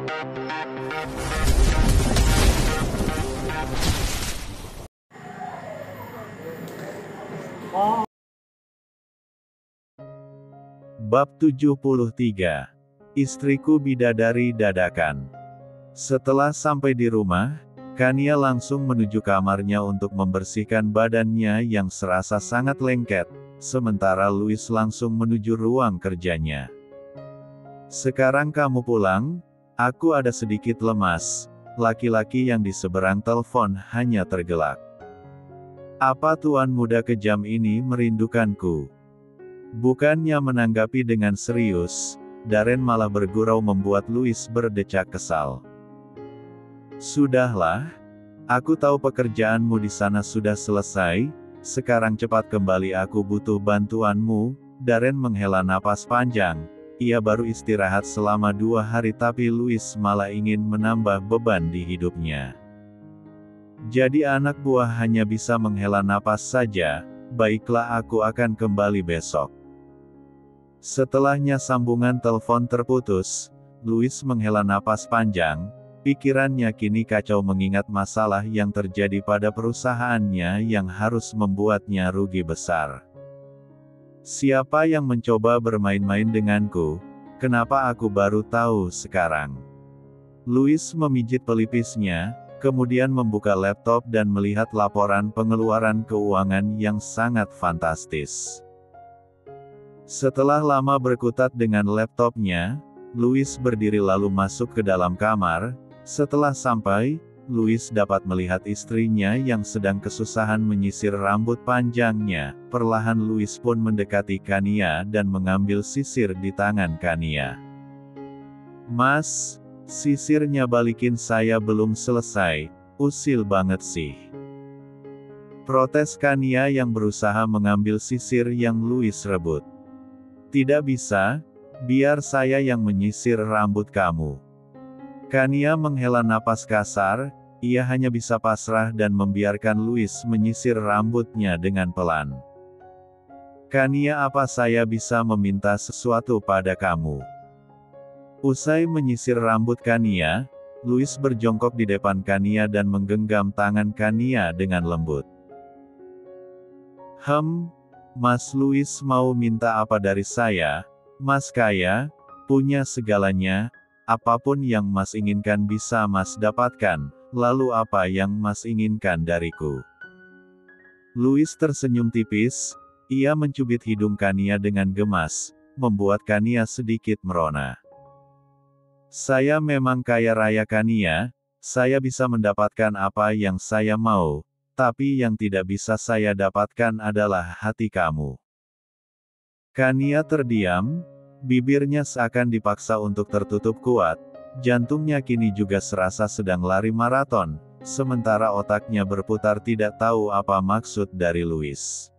Bab 73. Istriku bidadari dadakan. Setelah sampai di rumah, Kania langsung menuju kamarnya untuk membersihkan badannya yang serasa sangat lengket, sementara Louis langsung menuju ruang kerjanya. "Sekarang kamu pulang, aku ada sedikit lemas," laki-laki yang di seberang telepon hanya tergelak. "Apa tuan muda kejam ini merindukanku?" Bukannya menanggapi dengan serius, Darren malah bergurau membuat Louis berdecak kesal. "Sudahlah, aku tahu pekerjaanmu di sana sudah selesai, sekarang cepat kembali, aku butuh bantuanmu." Darren menghela napas panjang, ia baru istirahat selama 2 hari tapi Louis malah ingin menambah beban di hidupnya. Jadi anak buah hanya bisa menghela napas saja. "Baiklah, aku akan kembali besok." Setelahnya sambungan telepon terputus, Louis menghela napas panjang, pikirannya kini kacau mengingat masalah yang terjadi pada perusahaannya yang harus membuatnya rugi besar. "Siapa yang mencoba bermain-main denganku? Kenapa aku baru tahu sekarang?" Louis memijit pelipisnya, kemudian membuka laptop dan melihat laporan pengeluaran keuangan yang sangat fantastis. Setelah lama berkutat dengan laptopnya, Louis berdiri lalu masuk ke dalam kamar. Setelah sampai, Louis dapat melihat istrinya yang sedang kesusahan menyisir rambut panjangnya. Perlahan Louis pun mendekati Kania dan mengambil sisir di tangan Kania. "Mas, sisirnya balikin, saya belum selesai, usil banget sih," protes Kania yang berusaha mengambil sisir yang Louis rebut. "Tidak bisa, biar saya yang menyisir rambut kamu." Kania menghela napas kasar, ia hanya bisa pasrah dan membiarkan Louis menyisir rambutnya dengan pelan. "Kania, apa saya bisa meminta sesuatu pada kamu?" Usai menyisir rambut Kania, Louis berjongkok di depan Kania dan menggenggam tangan Kania dengan lembut. Mas Louis mau minta apa dari saya? Mas kaya, punya segalanya, apapun yang Mas inginkan bisa Mas dapatkan, lalu apa yang Mas inginkan dariku?" Louis tersenyum tipis, ia mencubit hidung Kania dengan gemas, membuat Kania sedikit merona. "Saya memang kaya raya Kania, saya bisa mendapatkan apa yang saya mau. Tapi yang tidak bisa saya dapatkan adalah hati kamu." Kania terdiam, bibirnya seakan dipaksa untuk tertutup kuat, jantungnya kini juga serasa sedang lari maraton, sementara otaknya berputar tidak tahu apa maksud dari Louis.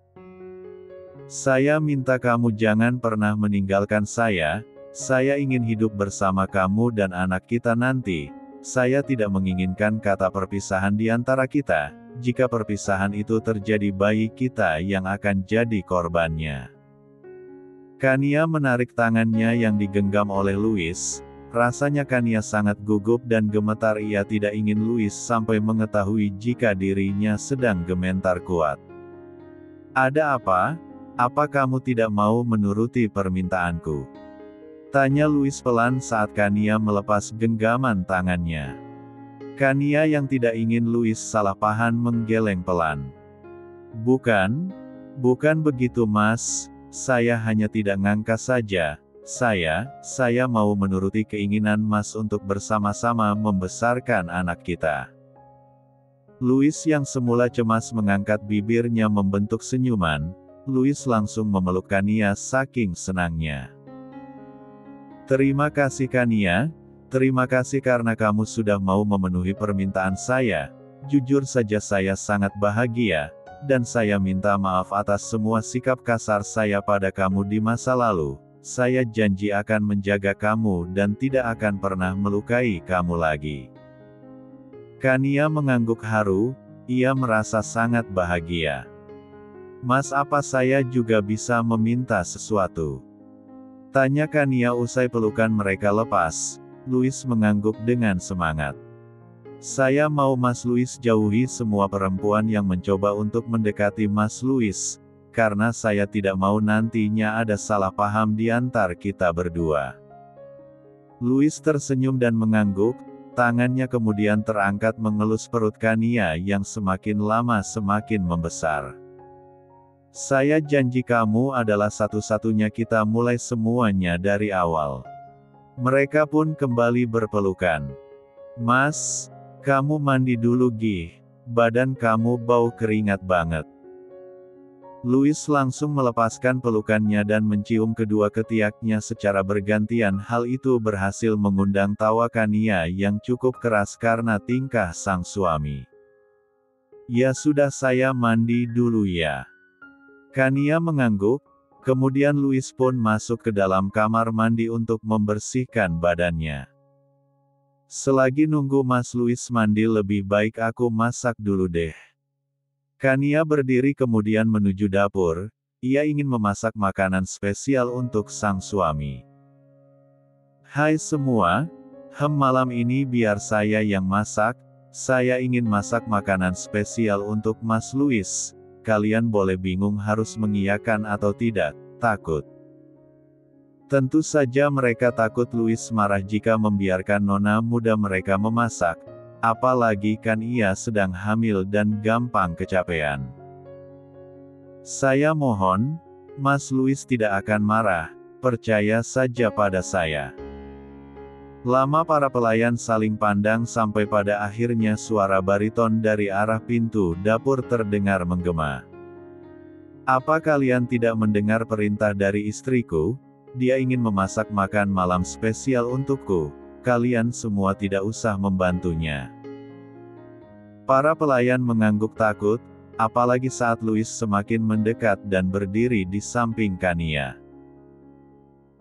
"Saya minta kamu jangan pernah meninggalkan saya ingin hidup bersama kamu dan anak kita nanti. Saya tidak menginginkan kata perpisahan di antara kita. Jika perpisahan itu terjadi, bayi kita yang akan jadi korbannya." Kania menarik tangannya yang digenggam oleh Louis. Rasanya Kania sangat gugup dan gemetar, ia tidak ingin Louis sampai mengetahui jika dirinya sedang gemetar kuat. "Ada apa? Apa kamu tidak mau menuruti permintaanku?" tanya Louis pelan saat Kania melepas genggaman tangannya. Kania yang tidak ingin Louis salah paham menggeleng pelan. Bukan begitu Mas, saya hanya tidak ngangka saja, saya mau menuruti keinginan Mas untuk bersama-sama membesarkan anak kita." Louis yang semula cemas mengangkat bibirnya membentuk senyuman, Louis langsung memeluk Kania saking senangnya. "Terima kasih Kania. Terima kasih karena kamu sudah mau memenuhi permintaan saya. Jujur saja saya sangat bahagia, dan saya minta maaf atas semua sikap kasar saya pada kamu di masa lalu. Saya janji akan menjaga kamu dan tidak akan pernah melukai kamu lagi." Kania mengangguk haru, ia merasa sangat bahagia. "Mas, apa saya juga bisa meminta sesuatu?" tanya Kania usai pelukan mereka lepas. Louis mengangguk dengan semangat. Saya mau Mas Louis jauhi semua perempuan yang mencoba untuk mendekati Mas Louis, karena saya tidak mau nantinya ada salah paham di antar kita berdua. Louis tersenyum dan mengangguk, tangannya kemudian terangkat mengelus perut Kania yang semakin lama semakin membesar. Saya janji kamu adalah satu-satunya, kita mulai semuanya dari awal. Mereka pun kembali berpelukan. Mas, kamu mandi dulu Gih, badan kamu bau keringat banget. Louis langsung melepaskan pelukannya dan mencium kedua ketiaknya secara bergantian. Hal itu berhasil mengundang tawa Kania yang cukup keras karena tingkah sang suami. Ya sudah, saya mandi dulu ya. Kania mengangguk, kemudian Louis pun masuk ke dalam kamar mandi untuk membersihkan badannya. Selagi nunggu Mas Louis mandi, lebih baik aku masak dulu deh. Kania berdiri kemudian menuju dapur, ia ingin memasak makanan spesial untuk sang suami. Hai semua, malam ini biar saya yang masak, saya ingin masak makanan spesial untuk Mas Louis, kalian boleh bingung harus mengiyakan atau tidak, takut. Tentu saja mereka takut Louis marah jika membiarkan nona muda mereka memasak, apalagi kan ia sedang hamil dan gampang kecapean. Saya mohon, Mas Louis tidak akan marah, percaya saja pada saya. Lama para pelayan saling pandang sampai pada akhirnya suara bariton dari arah pintu dapur terdengar menggema. Apa kalian tidak mendengar perintah dari istriku? Dia ingin memasak makan malam spesial untukku, kalian semua tidak usah membantunya. Para pelayan mengangguk takut, apalagi saat Louis semakin mendekat dan berdiri di samping Kania.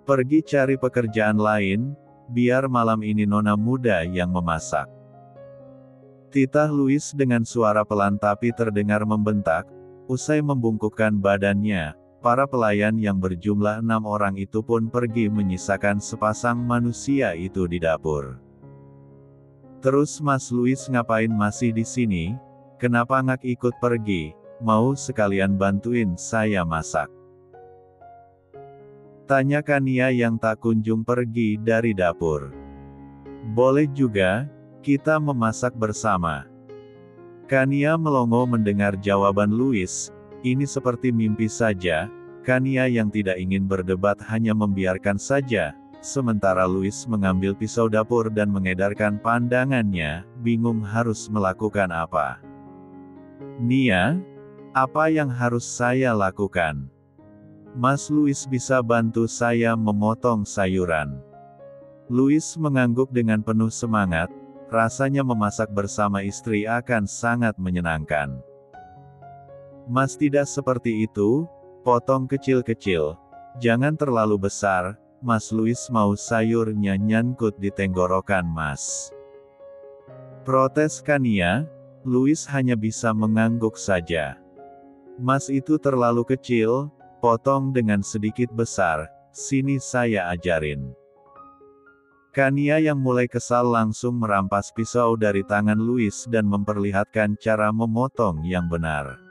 Pergi cari pekerjaan lain, biar malam ini nona muda yang memasak. Titah Louis dengan suara pelan tapi terdengar membentak, usai membungkukkan badannya. Para pelayan yang berjumlah 6 orang itu pun pergi menyisakan sepasang manusia itu di dapur. Terus Mas Louis ngapain masih di sini? Kenapa nggak ikut pergi? Mau sekalian bantuin saya masak? Tanya Kania yang tak kunjung pergi dari dapur. Boleh juga, kita memasak bersama. Kania melongo mendengar jawaban Louis. Ini seperti mimpi saja, Kania yang tidak ingin berdebat hanya membiarkan saja, sementara Louis mengambil pisau dapur dan mengedarkan pandangannya, bingung harus melakukan apa. Nia, apa yang harus saya lakukan? Mas Louis bisa bantu saya memotong sayuran. Louis mengangguk dengan penuh semangat, rasanya memasak bersama istri akan sangat menyenangkan. Mas tidak seperti itu, potong kecil-kecil. Jangan terlalu besar, Mas Louis mau sayurnya nyangkut di tenggorokan Mas. Protes Kania, Louis hanya bisa mengangguk saja. Mas itu terlalu kecil, potong dengan sedikit besar, sini saya ajarin. Kania yang mulai kesal langsung merampas pisau dari tangan Louis dan memperlihatkan cara memotong yang benar.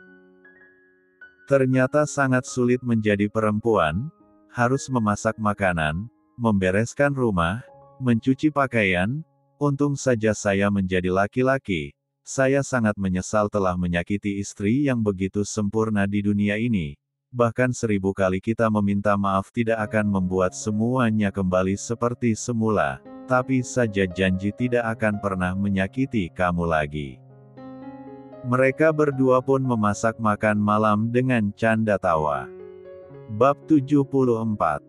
Ternyata sangat sulit menjadi perempuan, harus memasak makanan, membereskan rumah, mencuci pakaian. Untung saja saya menjadi laki-laki. Saya sangat menyesal telah menyakiti istri yang begitu sempurna di dunia ini. Bahkan 1000 kali kita meminta maaf tidak akan membuat semuanya kembali seperti semula. Tapi saja janji tidak akan pernah menyakiti kamu lagi. Mereka berdua pun memasak makan malam dengan canda tawa. Bab 74.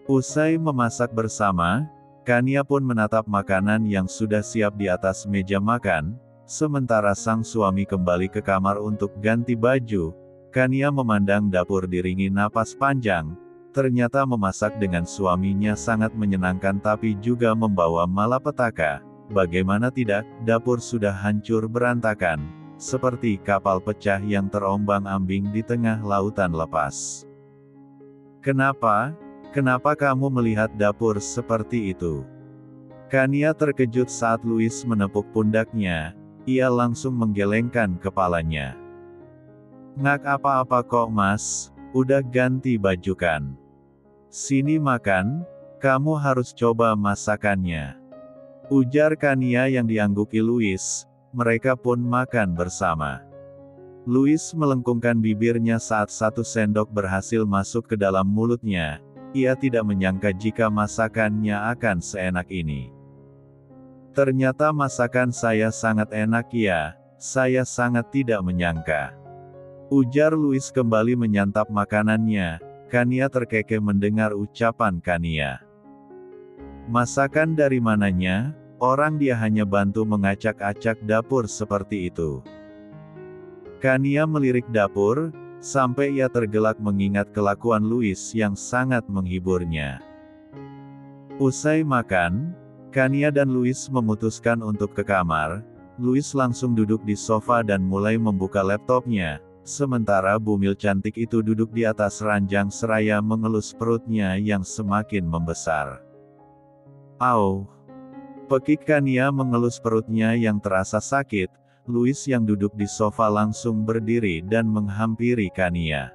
Usai memasak bersama, Kania pun menatap makanan yang sudah siap di atas meja makan, sementara sang suami kembali ke kamar untuk ganti baju. Kania memandang dapur diringi napas panjang, ternyata memasak dengan suaminya sangat menyenangkan tapi juga membawa malapetaka. Bagaimana tidak, dapur sudah hancur berantakan, seperti kapal pecah yang terombang-ambing di tengah lautan lepas. Kenapa? Kenapa kamu melihat dapur seperti itu? Kania terkejut saat Louis menepuk pundaknya, ia langsung menggelengkan kepalanya. Ngak apa-apa kok mas, udah ganti baju kan? Sini makan, kamu harus coba masakannya. Ujar Kania yang diangguki Louis, mereka pun makan bersama. Louis melengkungkan bibirnya saat 1 sendok berhasil masuk ke dalam mulutnya, ia tidak menyangka jika masakannya akan seenak ini. Ternyata masakan saya sangat enak ya, saya sangat tidak menyangka. Ujar Louis kembali menyantap makanannya, Kania terkekeh mendengar ucapan Kania. Masakan dari mananya, orang dia hanya bantu mengacak-acak dapur seperti itu. Kania melirik dapur, sampai ia tergelak mengingat kelakuan Louis yang sangat menghiburnya. Usai makan, Kania dan Louis memutuskan untuk ke kamar. Louis langsung duduk di sofa dan mulai membuka laptopnya, sementara bumil cantik itu duduk di atas ranjang seraya mengelus perutnya yang semakin membesar. Au! Pekik Kania mengelus perutnya yang terasa sakit. Louis yang duduk di sofa langsung berdiri dan menghampiri Kania.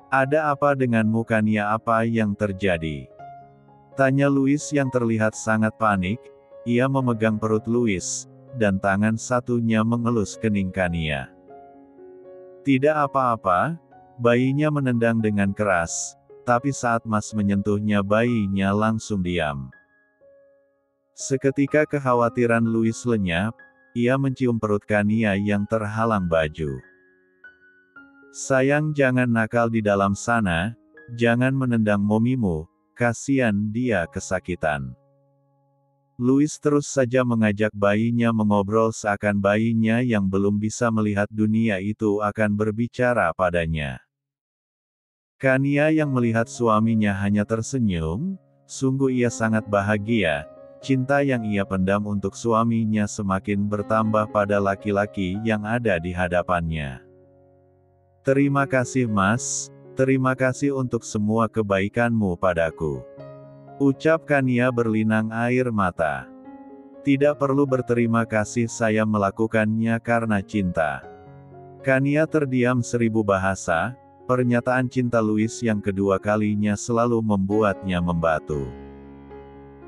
Ada apa denganmu Kania, apa yang terjadi? Tanya Louis yang terlihat sangat panik, ia memegang perut Louis, dan tangan satunya mengelus kening Kania. Tidak apa-apa, bayinya menendang dengan keras, tapi saat Mas menyentuhnya bayinya langsung diam. Seketika kekhawatiran Louis lenyap, ia mencium perut Kania yang terhalang baju. Sayang jangan nakal di dalam sana, jangan menendang momimu. Kasian dia kesakitan. Louis terus saja mengajak bayinya mengobrol seakan bayinya yang belum bisa melihat dunia itu akan berbicara padanya. Kania yang melihat suaminya hanya tersenyum, sungguh ia sangat bahagia, cinta yang ia pendam untuk suaminya semakin bertambah pada laki-laki yang ada di hadapannya. Terima kasih Mas. Terima kasih untuk semua kebaikanmu padaku. Ucap Kania berlinang air mata. Tidak perlu berterima kasih, saya melakukannya karena cinta. Kania terdiam 1000 bahasa, pernyataan cinta Louis yang kedua kalinya selalu membuatnya membatu.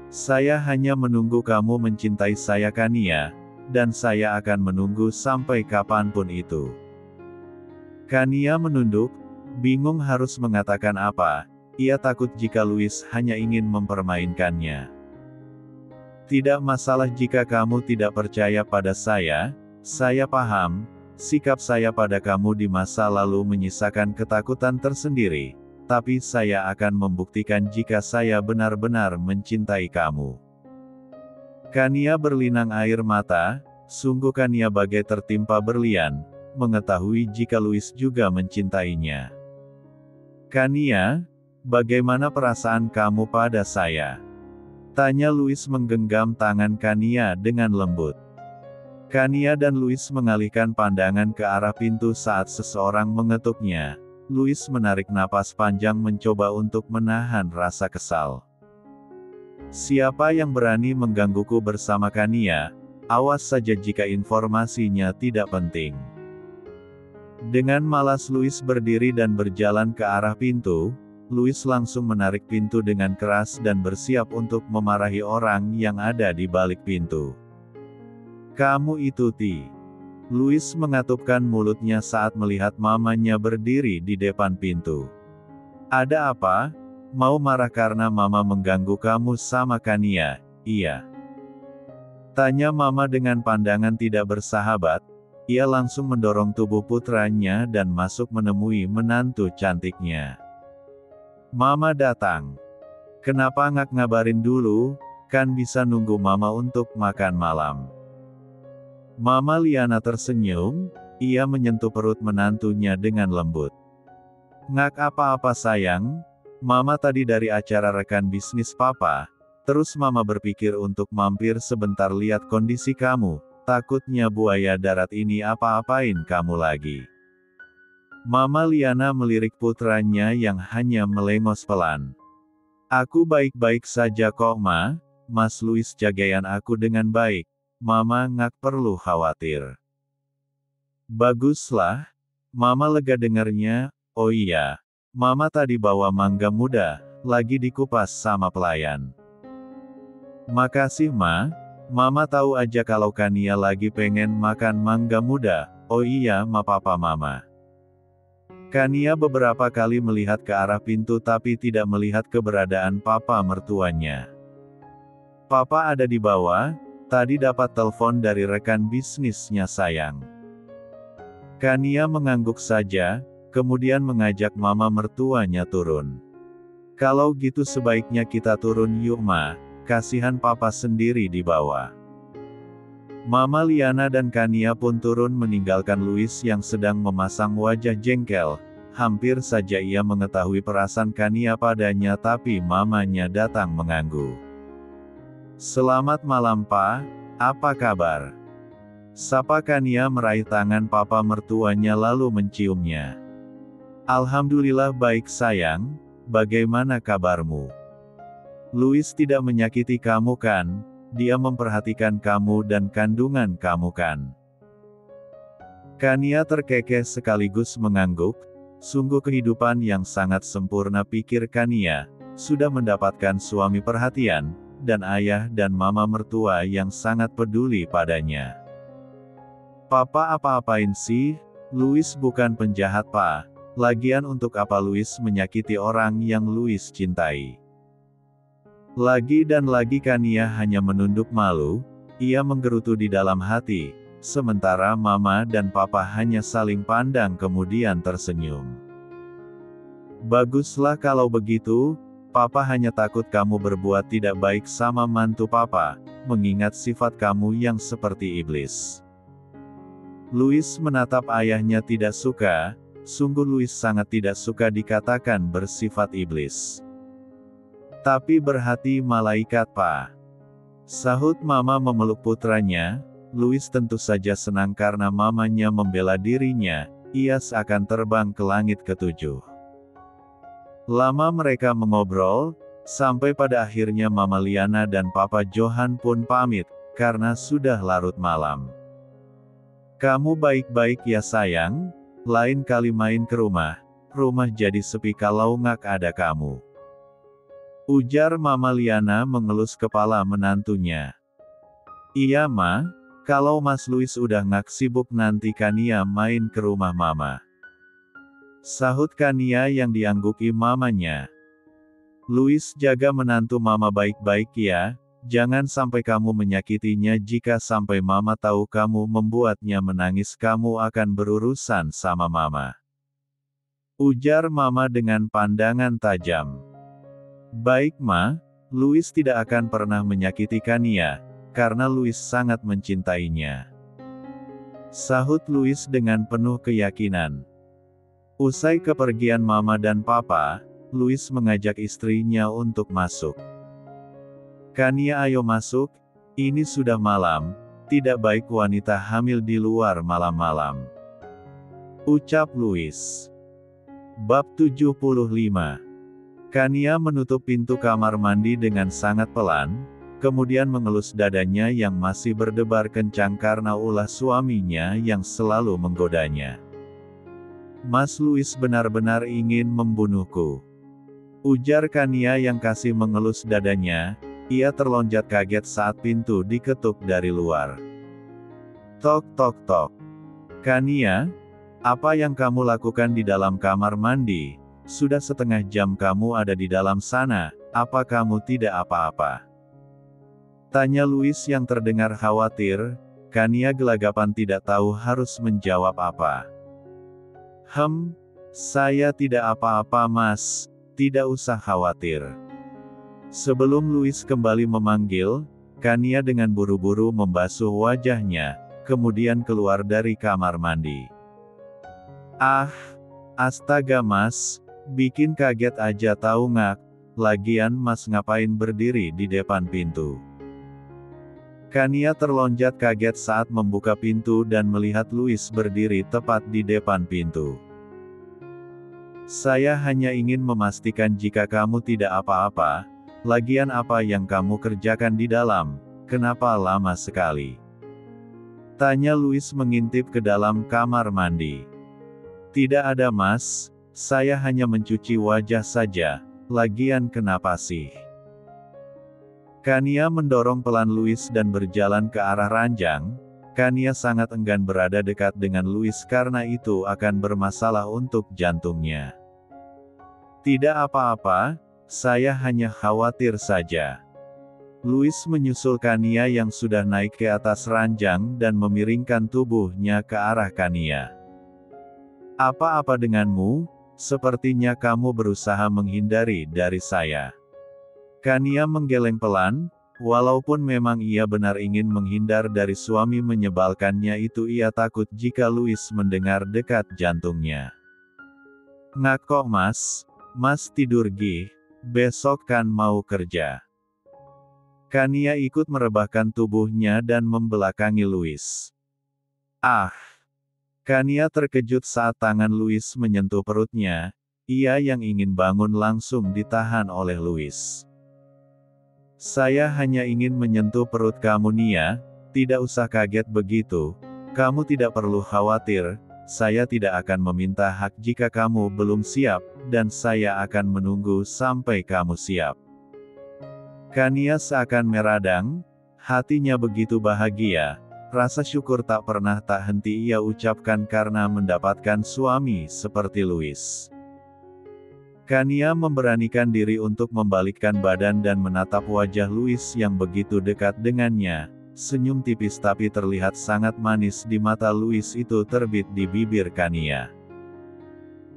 Saya hanya menunggu kamu mencintai saya Kania, dan saya akan menunggu sampai kapanpun itu. Kania menunduk, bingung harus mengatakan apa, ia takut jika Louis hanya ingin mempermainkannya. Tidak masalah jika kamu tidak percaya pada saya paham, sikap saya pada kamu di masa lalu menyisakan ketakutan tersendiri, tapi saya akan membuktikan jika saya benar-benar mencintai kamu. Kania berlinang air mata, sungguh Kania bagai tertimpa berlian, mengetahui jika Louis juga mencintainya. Kania, bagaimana perasaan kamu pada saya? Tanya Louis menggenggam tangan Kania dengan lembut. Kania dan Louis mengalihkan pandangan ke arah pintu saat seseorang mengetuknya. Louis menarik napas panjang mencoba untuk menahan rasa kesal. Siapa yang berani menggangguku bersama Kania? Awas saja jika informasinya tidak penting. Dengan malas Louis berdiri dan berjalan ke arah pintu. Louis langsung menarik pintu dengan keras dan bersiap untuk memarahi orang yang ada di balik pintu. Kamu itu Ti. Louis mengatupkan mulutnya saat melihat mamanya berdiri di depan pintu. Ada apa? Mau marah karena mama mengganggu kamu sama Kania? Iya. Tanya mama dengan pandangan tidak bersahabat. Ia langsung mendorong tubuh putranya dan masuk menemui menantu cantiknya. Mama datang. Kenapa nggak ngabarin dulu, kan bisa nunggu mama untuk makan malam. Mama Liana tersenyum, ia menyentuh perut menantunya dengan lembut. Ngak apa-apa sayang, mama tadi dari acara rekan bisnis papa, terus mama berpikir untuk mampir sebentar lihat kondisi kamu. Takutnya buaya darat ini apa-apain kamu lagi. Mama Liana melirik putranya yang hanya melengos pelan. Aku baik-baik saja kok Ma, Mas Louis jagain aku dengan baik. Mama nggak perlu khawatir. Baguslah. Mama lega dengarnya. Oh iya, Mama tadi bawa mangga muda, lagi dikupas sama pelayan. Makasih Ma, Mama tahu aja kalau Kania lagi pengen makan mangga muda. Oh iya Ma Papa Mama. Kania beberapa kali melihat ke arah pintu tapi tidak melihat keberadaan papa mertuanya. Papa ada di bawah, tadi dapat telepon dari rekan bisnisnya sayang. Kania mengangguk saja, kemudian mengajak mama mertuanya turun. Kalau gitu sebaiknya kita turun yuk Ma, kasihan papa sendiri di bawah. Mama Liana dan Kania pun turun meninggalkan Louis yang sedang memasang wajah jengkel. Hampir saja ia mengetahui perasaan Kania padanya tapi mamanya datang mengganggu. Selamat malam Pak, apa kabar? Sapa Kania meraih tangan papa mertuanya lalu menciumnya. Alhamdulillah baik sayang, bagaimana kabarmu? Louis tidak menyakiti kamu kan? Dia memperhatikan kamu dan kandungan kamu kan? Kania terkekeh sekaligus mengangguk, sungguh kehidupan yang sangat sempurna pikir Kania, sudah mendapatkan suami perhatian, dan ayah dan mama mertua yang sangat peduli padanya. Papa apa-apain sih? Louis bukan penjahat Pak, lagian untuk apa Louis menyakiti orang yang Louis cintai? Lagi dan lagi Kania hanya menunduk malu, ia menggerutu di dalam hati, sementara mama dan papa hanya saling pandang kemudian tersenyum. Baguslah kalau begitu, papa hanya takut kamu berbuat tidak baik sama mantu papa, mengingat sifat kamu yang seperti iblis. Louis menatap ayahnya tidak suka, sungguh Louis sangat tidak suka dikatakan bersifat iblis. Tapi berhati malaikat Pak. Sahut mama memeluk putranya, Louis tentu saja senang karena mamanya membela dirinya, ia seakan terbang ke langit ketujuh. Lama mereka mengobrol, sampai pada akhirnya Mama Liana dan Papa Johan pun pamit, karena sudah larut malam. Kamu baik-baik ya sayang, lain kali main ke rumah jadi sepi kalau nggak ada kamu. Ujar Mama Liana mengelus kepala menantunya. Iya Ma, kalau Mas Louis udah nggak sibuk nanti Kania main ke rumah Mama. Sahut Kania yang diangguki mamanya. Louis jaga menantu Mama baik-baik ya, jangan sampai kamu menyakitinya jika sampai Mama tahu kamu membuatnya menangis kamu akan berurusan sama Mama. Ujar Mama dengan pandangan tajam. Baik Ma, Louis tidak akan pernah menyakiti Kania, karena Louis sangat mencintainya. Sahut Louis dengan penuh keyakinan. Usai kepergian Mama dan Papa, Louis mengajak istrinya untuk masuk. Kania ayo masuk, ini sudah malam, tidak baik wanita hamil di luar malam-malam. Ucap Louis. Bab 75. Kania menutup pintu kamar mandi dengan sangat pelan, kemudian mengelus dadanya yang masih berdebar kencang karena ulah suaminya yang selalu menggodanya. Mas Louis benar-benar ingin membunuhku. Ujar Kania yang kasih mengelus dadanya, ia terlonjat kaget saat pintu diketuk dari luar. Tok tok tok. Kania, apa yang kamu lakukan di dalam kamar mandi? Sudah setengah jam kamu ada di dalam sana, apa kamu tidak apa-apa? Tanya Louis yang terdengar khawatir, Kania gelagapan tidak tahu harus menjawab apa. Saya tidak apa-apa Mas, tidak usah khawatir. Sebelum Louis kembali memanggil, Kania dengan buru-buru membasuh wajahnya, kemudian keluar dari kamar mandi. Astaga Mas, bikin kaget aja tahu nggak, lagian Mas ngapain berdiri di depan pintu? Kania terlonjat kaget saat membuka pintu dan melihat Louis berdiri tepat di depan pintu. Saya hanya ingin memastikan jika kamu tidak apa-apa, lagian apa yang kamu kerjakan di dalam, kenapa lama sekali? Tanya Louis mengintip ke dalam kamar mandi. Tidak ada mas, saya hanya mencuci wajah saja, lagian kenapa sih? Kania mendorong pelan Louis dan berjalan ke arah ranjang. Kania sangat enggan berada dekat dengan Louis karena itu akan bermasalah untuk jantungnya. Tidak apa-apa, saya hanya khawatir saja. Louis menyusul Kania yang sudah naik ke atas ranjang dan memiringkan tubuhnya ke arah Kania. Apa-apa denganmu? Sepertinya kamu berusaha menghindari dari saya. Kania menggeleng pelan. Walaupun memang ia benar ingin menghindar dari suami menyebalkannya itu, ia takut jika Louis mendengar dekat jantungnya. Ngakok mas, mas tidur gih, besok kan mau kerja. Kania ikut merebahkan tubuhnya dan membelakangi Louis. Ah! Kania terkejut saat tangan Louis menyentuh perutnya, ia yang ingin bangun langsung ditahan oleh Louis. Saya hanya ingin menyentuh perut kamu Nia, tidak usah kaget begitu, kamu tidak perlu khawatir, saya tidak akan meminta hak jika kamu belum siap, dan saya akan menunggu sampai kamu siap. Kania seakan meradang, hatinya begitu bahagia, rasa syukur tak pernah tak henti ia ucapkan karena mendapatkan suami seperti Louis. Kania memberanikan diri untuk membalikkan badan dan menatap wajah Louis yang begitu dekat dengannya. Senyum tipis tapi terlihat sangat manis di mata Louis itu terbit di bibir Kania.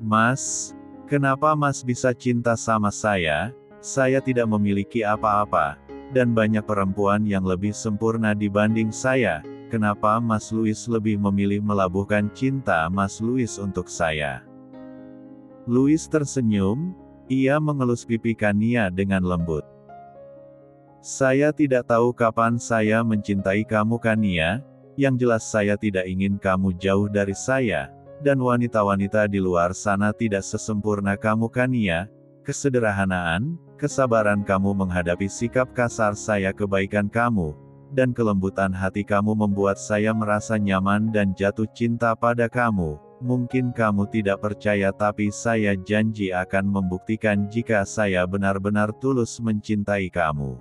Mas, kenapa mas bisa cinta sama saya? Saya tidak memiliki apa-apa, dan banyak perempuan yang lebih sempurna dibanding saya. Kenapa mas Louis lebih memilih melabuhkan cinta mas Louis untuk saya? Louis tersenyum, ia mengelus pipi Kania dengan lembut. Saya tidak tahu kapan saya mencintai kamu Kania, yang jelas saya tidak ingin kamu jauh dari saya, dan wanita-wanita di luar sana tidak sesempurna kamu Kania, kesederhanaan, kesabaran kamu menghadapi sikap kasar saya, kebaikan kamu, dan kelembutan hati kamu membuat saya merasa nyaman dan jatuh cinta pada kamu. Mungkin kamu tidak percaya tapi saya janji akan membuktikan jika saya benar-benar tulus mencintai kamu.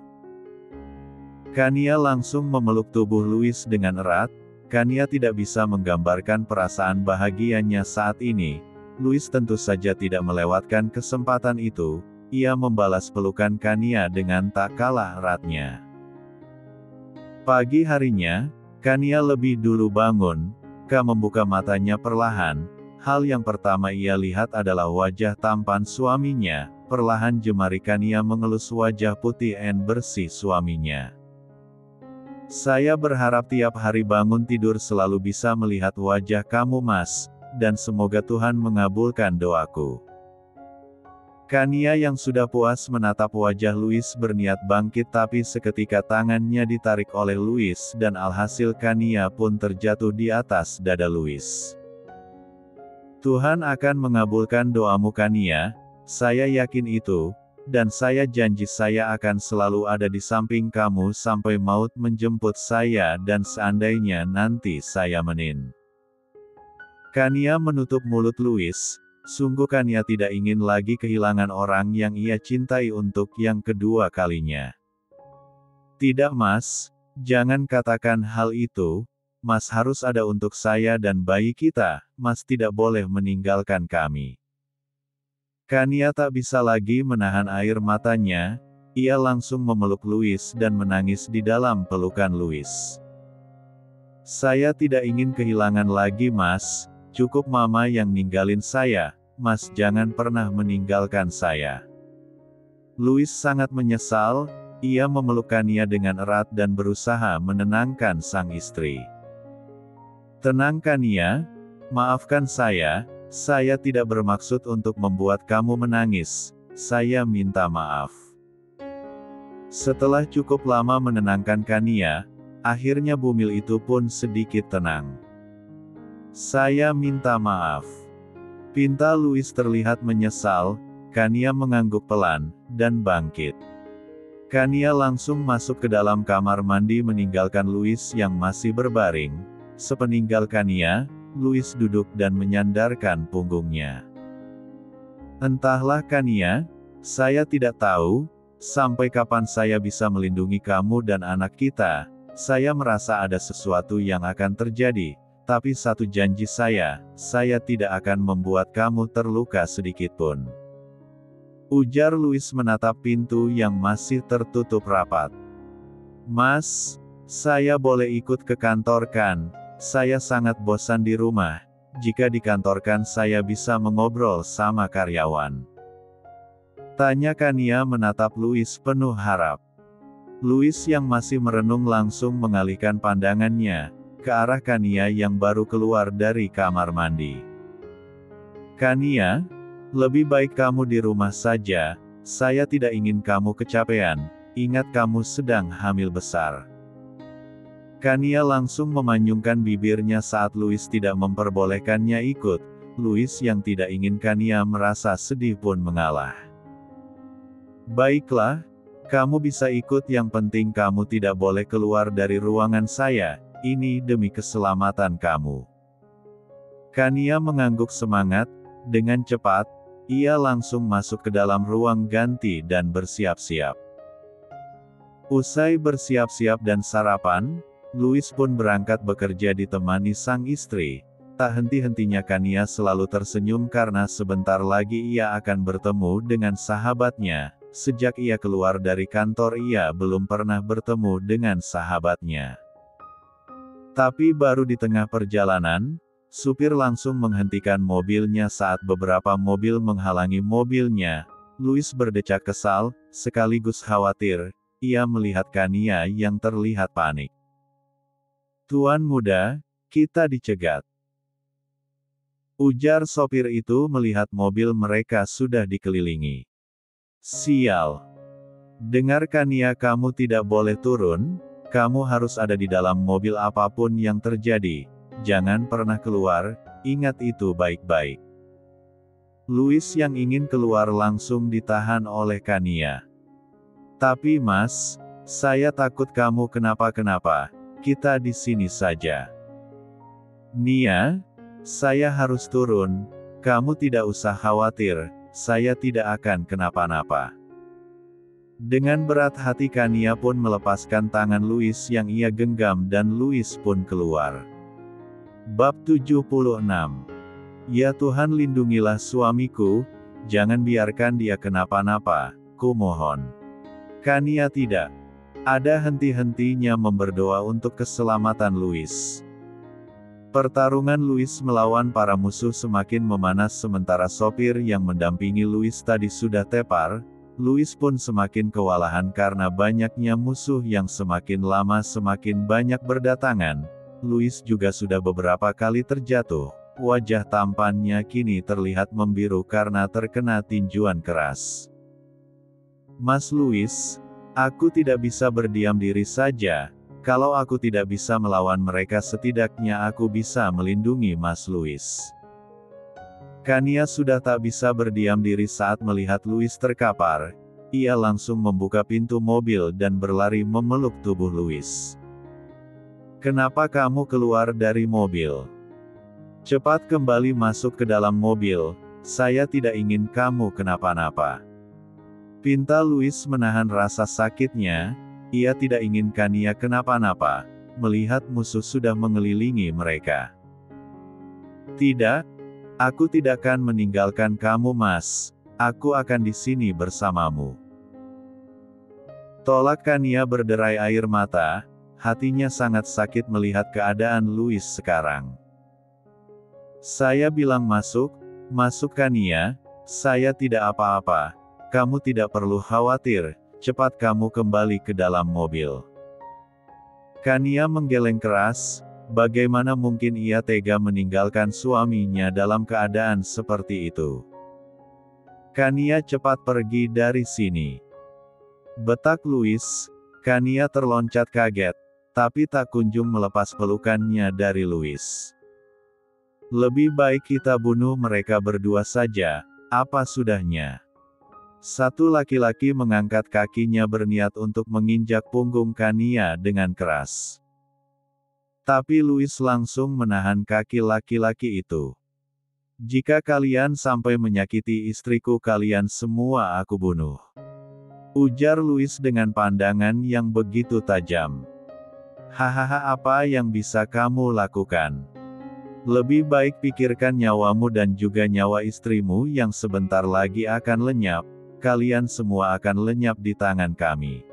Kania langsung memeluk tubuh Louis dengan erat. Kania tidak bisa menggambarkan perasaan bahagianya saat ini. Louis tentu saja tidak melewatkan kesempatan itu. Ia membalas pelukan Kania dengan tak kalah eratnya. Pagi harinya, Kania lebih dulu bangun. Membuka matanya perlahan, hal yang pertama ia lihat adalah wajah tampan suaminya. Perlahan jemari Kania mengelus wajah putih dan bersih suaminya. Saya berharap tiap hari bangun tidur selalu bisa melihat wajah kamu mas, dan semoga Tuhan mengabulkan doaku. Kania yang sudah puas menatap wajah Louis berniat bangkit tapi seketika tangannya ditarik oleh Louis dan alhasil Kania pun terjatuh di atas dada Louis. Tuhan akan mengabulkan doamu Kania, saya yakin itu, dan saya janji saya akan selalu ada di samping kamu sampai maut menjemput saya dan seandainya nanti saya menin. Kania menutup mulut Louis. Sungguh Kania tidak ingin lagi kehilangan orang yang ia cintai untuk yang kedua kalinya. Tidak mas, jangan katakan hal itu, mas harus ada untuk saya dan bayi kita, mas tidak boleh meninggalkan kami. Kania tak bisa lagi menahan air matanya, ia langsung memeluk Louis dan menangis di dalam pelukan Louis. Saya tidak ingin kehilangan lagi mas, cukup mama yang ninggalin saya. Mas jangan pernah meninggalkan saya. Louis sangat menyesal, ia memeluk Kania dengan erat dan berusaha menenangkan sang istri. Tenang Kania, maafkan saya tidak bermaksud untuk membuat kamu menangis, saya minta maaf. Setelah cukup lama menenangkan Kania, akhirnya bumil itu pun sedikit tenang. Saya minta maaf. Pinta Louis terlihat menyesal. Kania mengangguk pelan, dan bangkit. Kania langsung masuk ke dalam kamar mandi meninggalkan Louis yang masih berbaring. Sepeninggal Kania, Louis duduk dan menyandarkan punggungnya. Entahlah Kania, saya tidak tahu, sampai kapan saya bisa melindungi kamu dan anak kita. Saya merasa ada sesuatu yang akan terjadi, tapi satu janji saya tidak akan membuat kamu terluka sedikitpun. Ujar Louis menatap pintu yang masih tertutup rapat. Mas, saya boleh ikut ke kantor kan? Saya sangat bosan di rumah. Jika di kantor kan saya bisa mengobrol sama karyawan. Tanya Kania menatap Louis penuh harap. Louis yang masih merenung langsung mengalihkan pandangannya ke arah Kania yang baru keluar dari kamar mandi. Kania, lebih baik kamu di rumah saja, saya tidak ingin kamu kecapean, ingat kamu sedang hamil besar. Kania langsung memanyungkan bibirnya saat Louis tidak memperbolehkannya ikut. Louis yang tidak ingin Kania merasa sedih pun mengalah. Baiklah, kamu bisa ikut, yang penting kamu tidak boleh keluar dari ruangan saya, ini demi keselamatan kamu. Kania mengangguk semangat, dengan cepat, ia langsung masuk ke dalam ruang ganti dan bersiap-siap. Usai bersiap-siap dan sarapan, Louis pun berangkat bekerja ditemani sang istri. Tak henti-hentinya Kania selalu tersenyum karena sebentar lagi ia akan bertemu dengan sahabatnya. Sejak ia keluar dari kantor ia belum pernah bertemu dengan sahabatnya. Tapi baru di tengah perjalanan, supir langsung menghentikan mobilnya saat beberapa mobil menghalangi mobilnya. Louis berdecak kesal, sekaligus khawatir. Ia melihat Kania yang terlihat panik. Tuan muda, kita dicegat. Ujar sopir itu melihat mobil mereka sudah dikelilingi. Sial. Dengar Kania, kamu tidak boleh turun, kamu harus ada di dalam mobil apapun yang terjadi. Jangan pernah keluar, ingat itu baik-baik. Louis yang ingin keluar langsung ditahan oleh Kania. Tapi mas, saya takut kamu kenapa-kenapa, kita di sini saja. Nia, saya harus turun, kamu tidak usah khawatir, saya tidak akan kenapa-napa. Dengan berat hati Kania pun melepaskan tangan Louis yang ia genggam dan Louis pun keluar. Bab 76. Ya Tuhan, lindungilah suamiku, jangan biarkan dia kenapa-napa, kumohon. Kania tidak ada henti-hentinya memberdoa untuk keselamatan Louis. Pertarungan Louis melawan para musuh semakin memanas sementara sopir yang mendampingi Louis tadi sudah tepar. Louis pun semakin kewalahan karena banyaknya musuh yang semakin lama semakin banyak berdatangan. Louis juga sudah beberapa kali terjatuh. Wajah tampannya kini terlihat membiru karena terkena tinjuan keras. Mas Louis, aku tidak bisa berdiam diri saja. Kalau aku tidak bisa melawan mereka, setidaknya aku bisa melindungi Mas Louis. Kania sudah tak bisa berdiam diri saat melihat Louis terkapar. Ia langsung membuka pintu mobil dan berlari memeluk tubuh Louis. Kenapa kamu keluar dari mobil? Cepat kembali masuk ke dalam mobil, saya tidak ingin kamu kenapa-napa. Pinta Louis menahan rasa sakitnya, ia tidak ingin Kania kenapa-napa, melihat musuh sudah mengelilingi mereka. Tidak, aku tidak akan meninggalkan kamu mas, aku akan di sini bersamamu. Tolak Kania berderai air mata, hatinya sangat sakit melihat keadaan Louis sekarang. Saya bilang masuk, masuk Kania, saya tidak apa-apa, kamu tidak perlu khawatir, cepat kamu kembali ke dalam mobil. Kania menggeleng keras, bagaimana mungkin ia tega meninggalkan suaminya dalam keadaan seperti itu. Kania, cepat pergi dari sini. Betak Louis. Kania terloncat kaget, tapi tak kunjung melepas pelukannya dari Louis. Lebih baik kita bunuh mereka berdua saja, apa sudahnya? Satu laki-laki mengangkat kakinya berniat untuk menginjak punggung Kania dengan keras. Tapi Louis langsung menahan kaki laki-laki itu. Jika kalian sampai menyakiti istriku kalian semua aku bunuh. Ujar Louis dengan pandangan yang begitu tajam. Hahaha, apa yang bisa kamu lakukan? Lebih baik pikirkan nyawamu dan juga nyawa istrimu yang sebentar lagi akan lenyap. Kalian semua akan lenyap di tangan kami.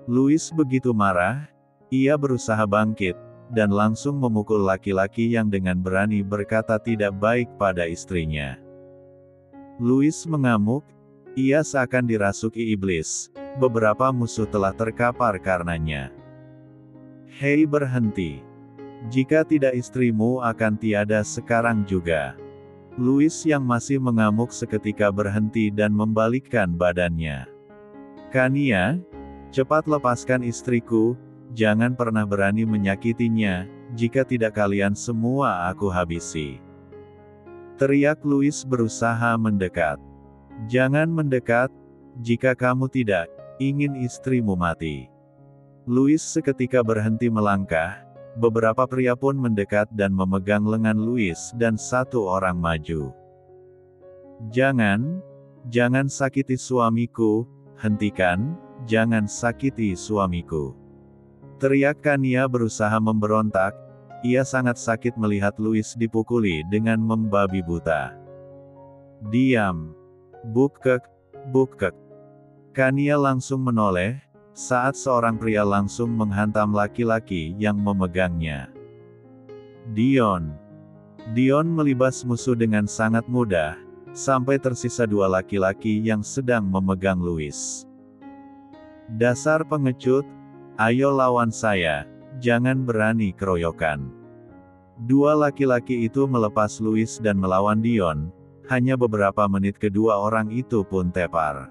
Louis begitu marah, ia berusaha bangkit, dan langsung memukul laki-laki yang dengan berani berkata tidak baik pada istrinya. Louis mengamuk, ia seakan dirasuki iblis, beberapa musuh telah terkapar karenanya. Hei, berhenti. Jika tidak istrimu akan tiada sekarang juga. Louis yang masih mengamuk seketika berhenti dan membalikkan badannya. Kania, cepat lepaskan istriku, jangan pernah berani menyakitinya, jika tidak kalian semua aku habisi. Teriak Louis berusaha mendekat. Jangan mendekat, jika kamu tidak ingin istrimu mati. Louis seketika berhenti melangkah. Beberapa pria pun mendekat dan memegang lengan Louis dan satu orang maju. Jangan sakiti suamiku, hentikan, jangan sakiti suamiku. Teriak Kania berusaha memberontak, ia sangat sakit melihat Louis dipukuli dengan membabi buta. Diam. Bukek. Kania langsung menoleh, saat seorang pria langsung menghantam laki-laki yang memegangnya. Dion melibas musuh dengan sangat mudah, sampai tersisa dua laki-laki yang sedang memegang Louis. Dasar pengecut, ayo lawan saya, jangan berani keroyokan. Dua laki-laki itu melepas Louis dan melawan Dion, hanya beberapa menit kedua orang itu pun tepar.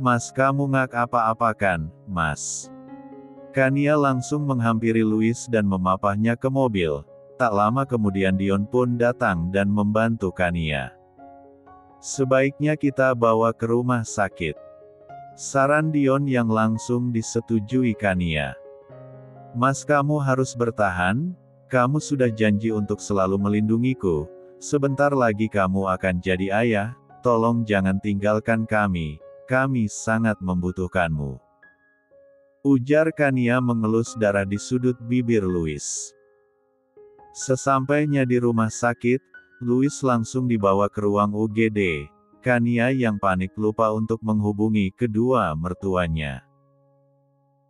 Mas kamu ngak apa-apakan, Mas? Kania langsung menghampiri Louis dan memapahnya ke mobil. Tak lama kemudian Dion pun datang dan membantu Kania. Sebaiknya kita bawa ke rumah sakit. Saran Dion yang langsung disetujui Kania. Mas, kamu harus bertahan, kamu sudah janji untuk selalu melindungiku, sebentar lagi kamu akan jadi ayah, tolong jangan tinggalkan kami. Kami sangat membutuhkanmu. Ujar Kania mengelus darah di sudut bibir Louis. Sesampainya di rumah sakit, Louis langsung dibawa ke ruang UGD. Kania yang panik lupa untuk menghubungi kedua mertuanya.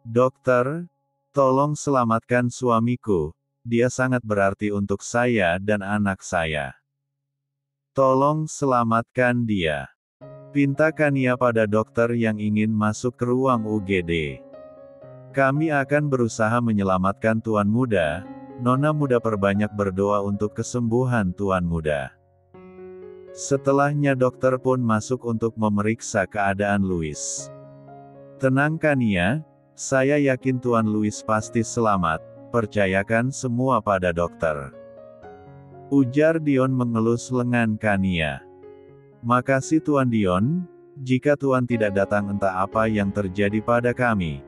Dokter, tolong selamatkan suamiku, dia sangat berarti untuk saya dan anak saya. Tolong selamatkan dia. Pinta Kania pada dokter yang ingin masuk ke ruang UGD. Kami akan berusaha menyelamatkan Tuan Muda. Nona Muda perbanyak berdoa untuk kesembuhan Tuan Muda. Setelahnya dokter pun masuk untuk memeriksa keadaan Louis. Tenang Kania, saya yakin Tuan Louis pasti selamat, percayakan semua pada dokter. Ujar Dion mengelus lengan Kania. Makasih Tuan Dion, jika Tuan tidak datang entah apa yang terjadi pada kami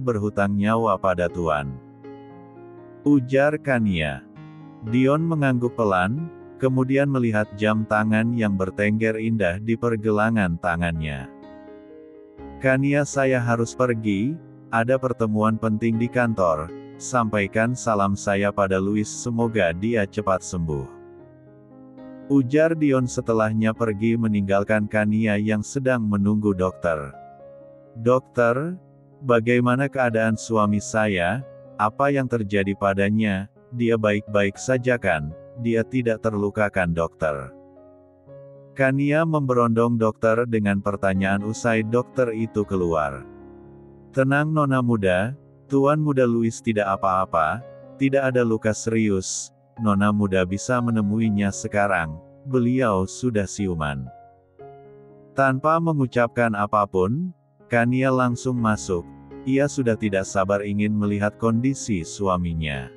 berhutang nyawa pada Tuan. Ujar Kania. Dion mengangguk pelan, kemudian melihat jam tangan yang bertengger indah di pergelangan tangannya. Kania, saya harus pergi, ada pertemuan penting di kantor, sampaikan salam saya pada Louis, semoga dia cepat sembuh. Ujar Dion setelahnya pergi meninggalkan Kania yang sedang menunggu dokter. Dokter, bagaimana keadaan suami saya? Apa yang terjadi padanya? Dia baik-baik saja kan? Dia tidak terluka kan dokter? Kania memberondong dokter dengan pertanyaan usai dokter itu keluar. Tenang Nona Muda, Tuan Muda Louis tidak apa-apa, tidak ada luka serius. Nona Muda bisa menemuinya sekarang, beliau sudah siuman. Tanpa mengucapkan apapun, Kania langsung masuk, ia sudah tidak sabar ingin melihat kondisi suaminya.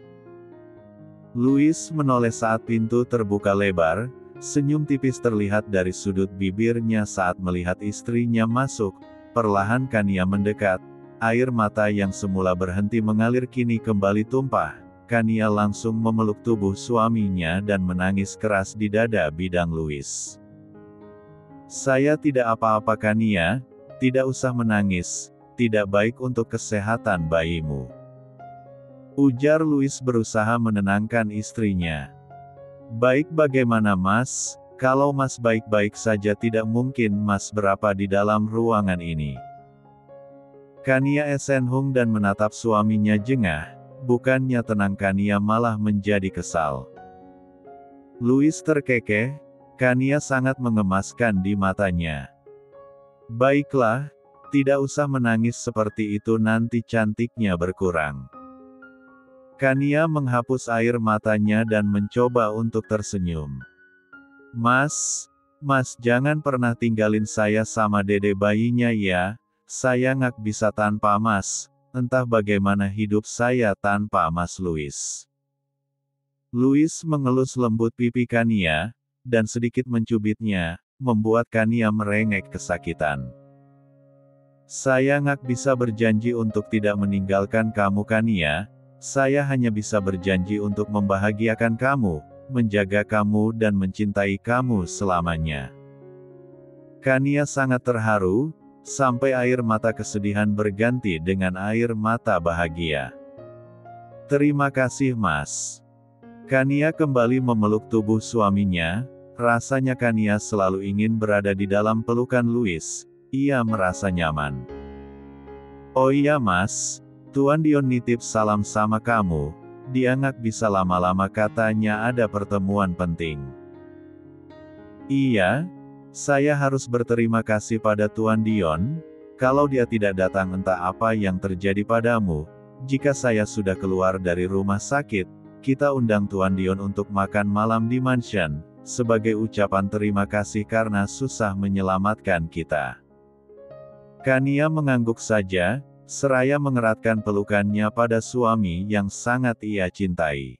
Louis menoleh saat pintu terbuka lebar, senyum tipis terlihat dari sudut bibirnya saat melihat istrinya masuk. Perlahan Kania mendekat, air mata yang semula berhenti mengalir kini kembali tumpah. Kania langsung memeluk tubuh suaminya dan menangis keras di dada bidang Louis. "Saya tidak apa-apa Kania, tidak usah menangis, tidak baik untuk kesehatan bayimu," ujar Louis berusaha menenangkan istrinya. "Baik bagaimana Mas, kalau Mas baik-baik saja tidak mungkin Mas berapa di dalam ruangan ini." Kania esenhung dan menatap suaminya jengah, bukannya tenang Kania malah menjadi kesal. Louis terkekeh, Kania sangat mengemaskan di matanya. "Baiklah, tidak usah menangis seperti itu nanti cantiknya berkurang." Kania menghapus air matanya dan mencoba untuk tersenyum. Mas jangan pernah tinggalin saya sama dede bayinya ya, saya nggak bisa tanpa Mas, entah bagaimana hidup saya tanpa Mas Louis." Louis mengelus lembut pipi Kania, dan sedikit mencubitnya, membuat Kania merengek kesakitan. "Saya nggak bisa berjanji untuk tidak meninggalkan kamu Kania, saya hanya bisa berjanji untuk membahagiakan kamu, menjaga kamu dan mencintai kamu selamanya." Kania sangat terharu, sampai air mata kesedihan berganti dengan air mata bahagia. "Terima kasih Mas." Kania kembali memeluk tubuh suaminya, rasanya Kania selalu ingin berada di dalam pelukan Louis, ia merasa nyaman. "Oh iya Mas, Tuan Dion nitip salam sama kamu, dia nggak bisa lama-lama katanya ada pertemuan penting." "Iya, saya harus berterima kasih pada Tuan Dion, kalau dia tidak datang entah apa yang terjadi padamu, jika saya sudah keluar dari rumah sakit, kita undang Tuan Dion untuk makan malam di mansion, sebagai ucapan terima kasih karena susah menyelamatkan kita." Kania mengangguk saja, seraya mengeratkan pelukannya pada suami yang sangat ia cintai.